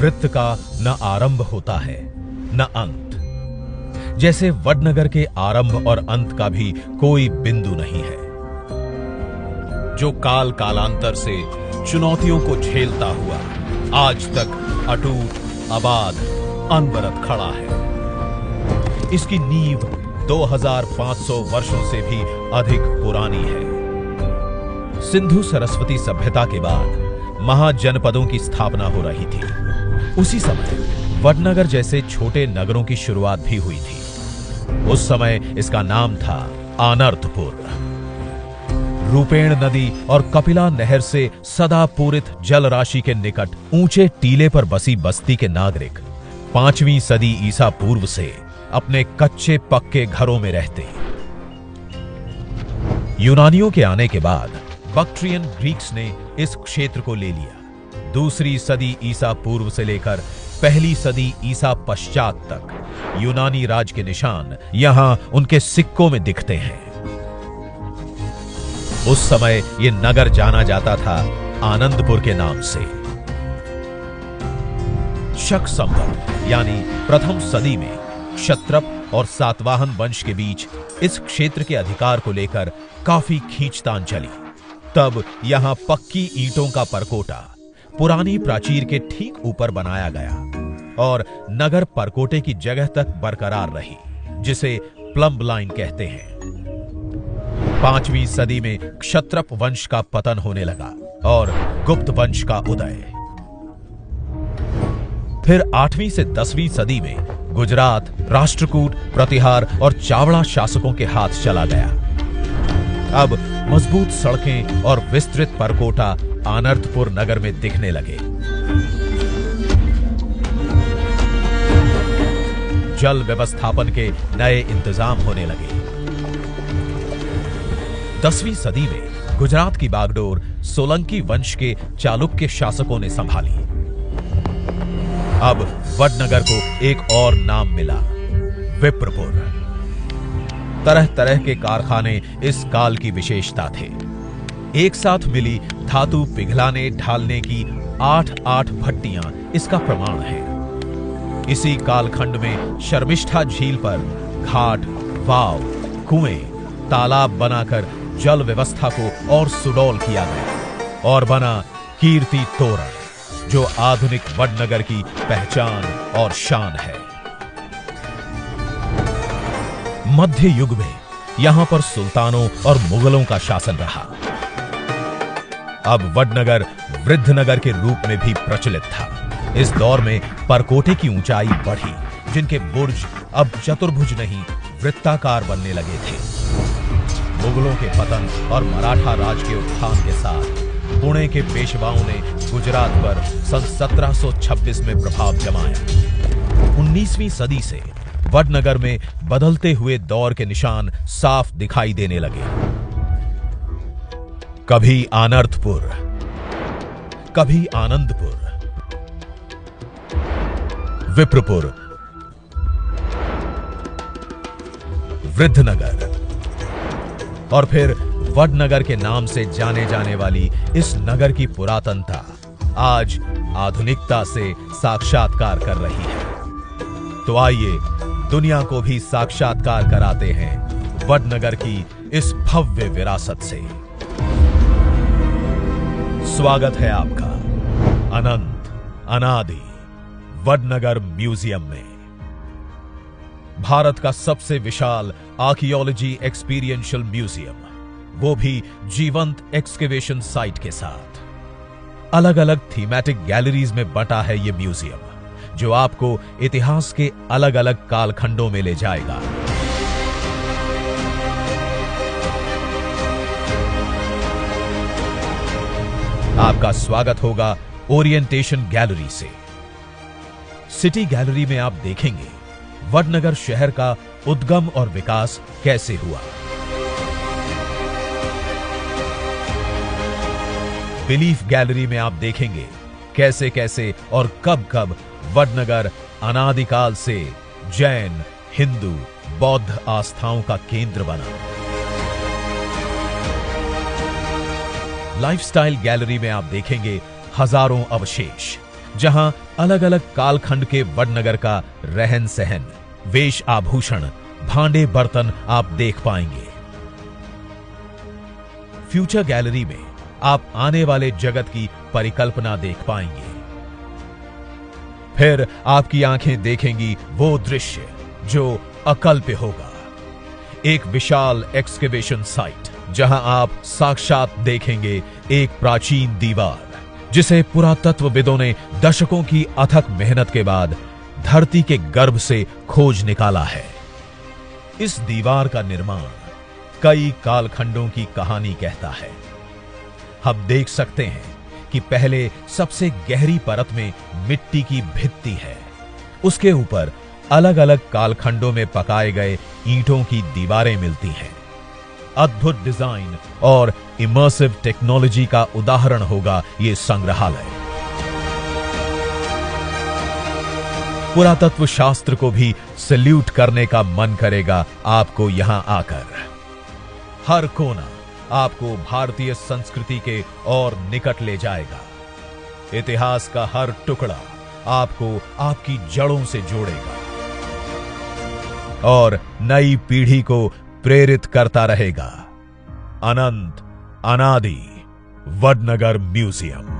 वृत्त का न आरंभ होता है न अंत। जैसे वडनगर के आरंभ और अंत का भी कोई बिंदु नहीं है, जो काल कालांतर से चुनौतियों को झेलता हुआ आज तक अटूट आबाद अनवरत खड़ा है। इसकी नींव 2500 वर्षों से भी अधिक पुरानी है। सिंधु सरस्वती सभ्यता के बाद महाजनपदों की स्थापना हो रही थी। उसी समय वडनगर जैसे छोटे नगरों की शुरुआत भी हुई थी। उस समय इसका नाम था आनर्तपुर। रूपेण नदी और कपिला नहर से सदा पूरित जल राशि के निकट ऊंचे टीले पर बसी बस्ती के नागरिक 5वीं सदी ईसा पूर्व से अपने कच्चे पक्के घरों में रहते। यूनानियों के आने के बाद बक्ट्रियन ग्रीक्स ने इस क्षेत्र को ले लिया। 2री सदी ईसा पूर्व से लेकर 1ली सदी ईसा पश्चात तक यूनानी राज के निशान यहां उनके सिक्कों में दिखते हैं। उस समय यह नगर जाना जाता था आनंदपुर के नाम से। शक संवत यानी प्रथम सदी में क्षत्रप और सातवाहन वंश के बीच इस क्षेत्र के अधिकार को लेकर काफी खींचतान चली। तब यहां पक्की ईंटों का परकोटा पुरानी प्राचीर के ठीक ऊपर बनाया गया और नगर परकोटे की जगह तक बरकरार रही, जिसे प्लम्ब लाइन कहते हैं। 5वीं सदी में क्षत्रप वंश का पतन होने लगा और गुप्त वंश का उदय। फिर 8वीं से 10वीं सदी में गुजरात राष्ट्रकूट, प्रतिहार और चावड़ा शासकों के हाथ चला गया। अब मजबूत सड़कें और विस्तृत परकोटा आनर्तपुर नगर में दिखने लगे। जल व्यवस्थापन के नए इंतजाम होने लगे। 10वीं सदी में गुजरात की बागडोर सोलंकी वंश के चालुक्य शासकों ने संभाली। अब वडनगर को एक और नाम मिला, विप्रपुर। तरह तरह के कारखाने इस काल की विशेषता थे। एक साथ मिली धातु पिघलाने ढालने की 8 भट्टियां इसका प्रमाण है। इसी कालखंड में शर्मिष्ठा झील पर घाट, वाव, कुएं, तालाब बनाकर जल व्यवस्था को और सुडौल किया गया और बना कीर्ति तोरण, जो आधुनिक वडनगर की पहचान और शान है। मध्य युग में यहां पर सुल्तानों और मुगलों का शासन रहा। अब वडनगर वृद्धनगर के रूप में भी प्रचलित था। इस दौर में परकोटे की ऊंचाई बढ़ी, जिनके बुर्ज अब चतुर्भुज नहीं वृत्ताकार बनने लगे थे। मुगलों के पतन और मराठा राज के उत्थान के साथ पुणे के पेशवाओं ने गुजरात पर सन 1726 में प्रभाव जमाया। 19वीं सदी से वडनगर में बदलते हुए दौर के निशान साफ दिखाई देने लगे। कभी आनर्तपुर, कभी आनंदपुर, विप्रपुर, वृद्धनगर और फिर वडनगर के नाम से जाने जाने वाली इस नगर की पुरातनता आज आधुनिकता से साक्षात्कार कर रही है। तो आइए दुनिया को भी साक्षात्कार कराते हैं वडनगर की इस भव्य विरासत से। स्वागत है आपका अनंत अनादि वडनगर म्यूजियम में। भारत का सबसे विशाल आर्कियोलॉजी एक्सपीरियंशियल म्यूजियम, वो भी जीवंत एक्सकेवेशन साइट के साथ। अलग अलग थीमेटिक गैलरीज में बंटा है ये म्यूजियम, जो आपको इतिहास के अलग अलग कालखंडों में ले जाएगा। आपका स्वागत होगा ओरिएंटेशन गैलरी से। सिटी गैलरी में आप देखेंगे वडनगर शहर का उद्गम और विकास कैसे हुआ। बिलीफ गैलरी में आप देखेंगे कैसे कैसे और कब कब वडनगर अनादिकाल से जैन, हिंदू, बौद्ध आस्थाओं का केंद्र बना। लाइफस्टाइल गैलरी में आप देखेंगे हजारों अवशेष, जहां अलग अलग कालखंड के वडनगर का रहन सहन, वेश आभूषण, भांडे बर्तन आप देख पाएंगे। फ्यूचर गैलरी में आप आने वाले जगत की परिकल्पना देख पाएंगे। फिर आपकी आंखें देखेंगी वो दृश्य जो अकल्प्य होगा। एक विशाल एक्सकेवेशन साइट, जहां आप साक्षात देखेंगे एक प्राचीन दीवार जिसे पुरातत्वविदों ने दशकों की अथक मेहनत के बाद धरती के गर्भ से खोज निकाला है। इस दीवार का निर्माण कई कालखंडों की कहानी कहता है। हम देख सकते हैं कि पहले सबसे गहरी परत में मिट्टी की भित्ति है, उसके ऊपर अलग अलग कालखंडों में पकाए गए ईंटों की दीवारें मिलती हैं। अद्भुत डिजाइन और इमर्सिव टेक्नोलॉजी का उदाहरण होगा यह संग्रहालय। पुरातत्व शास्त्र को भी सैल्यूट करने का मन करेगा आपको यहां आकर। हर कोना आपको भारतीय संस्कृति के और निकट ले जाएगा। इतिहास का हर टुकड़ा आपको आपकी जड़ों से जोड़ेगा और नई पीढ़ी को प्रेरित करता रहेगा। अनंत अनादि वडनगर म्यूजियम।